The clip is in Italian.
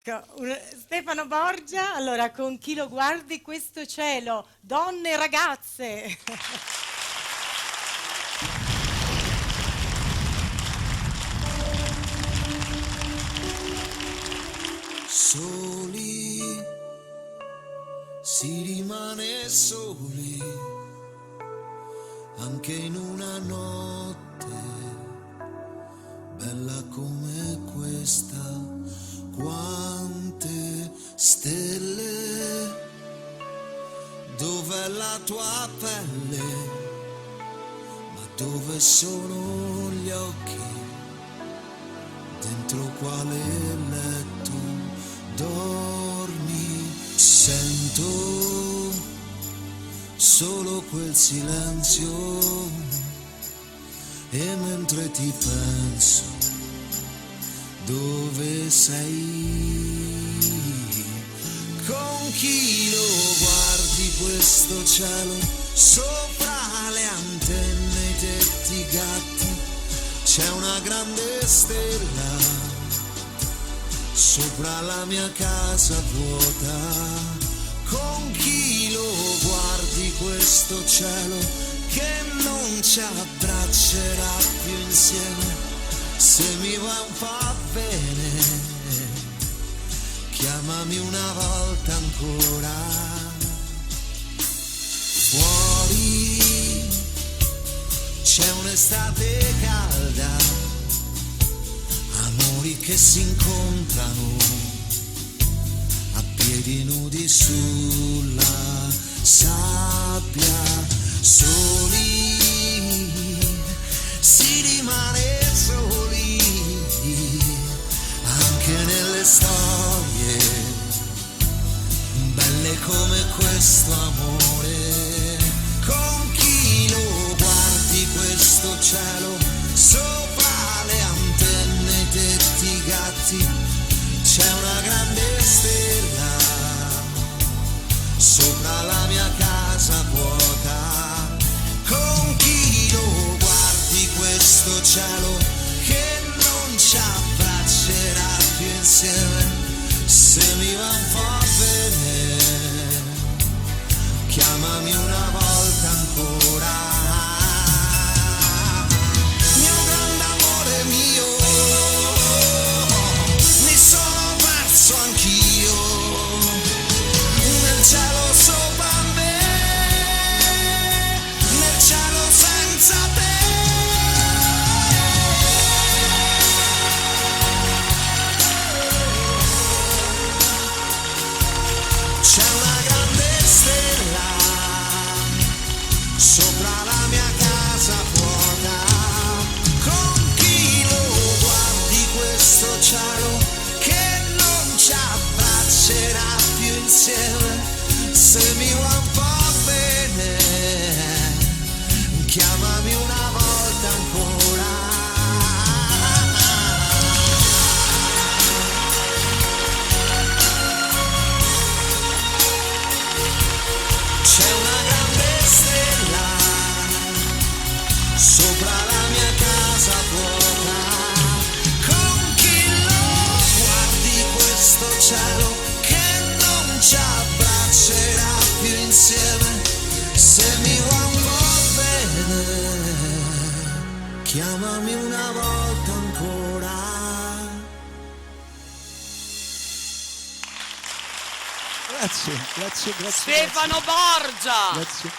Stefano Borgia, allora con chi lo guardi questo cielo, donne e ragazze. Soli, si rimane soli, anche in una notte bella come questa. Quante stelle, dov'è la tua pelle, ma dove sono gli occhi, dentro quale letto dormi. Sento solo quel silenzio e mentre ti penso, dove sei? Con chi lo guardi questo cielo? Sopra le antenne, i tetti gatti, c'è una grande stella sopra la mia casa vuota. Con chi lo guardi questo cielo che non ci abbraccerà più insieme? Se mi va un po' bene, chiamami una volta ancora. Fuori c'è un'estate calda, amori che si incontrano a piedi nudi sulla sabbia. Soli si rimane soli, anche nelle storie belle come questo amore. Con chi lo guardi questo cielo? Sopra le antenne, i tetti, i gatti, c'è una grande stella sopra la mia casa vuota. Con chi lo guardi questo cielo che non ci abbraccerà più insieme? Se mi va un po' bene, chiamami una volta ancora. Mio grande amore mio, mi sono perso anch'io nel cielo sopra me, nel cielo senza te. C'è una grande stella sopra la mia casa vuota. Con chi lo guardi questo cielo che non ci abbraccerà più insieme? Se mi va un po' bene, chiamami una volta ancora. C'è una grande stella sopra la mia casa vuota. Con chi lo guardi questo cielo che non ci abbraccerà più insieme? Se mi va un po' bene, chiamami una volta ancora. Grazie, grazie, grazie. Stefano Borgia! Grazie.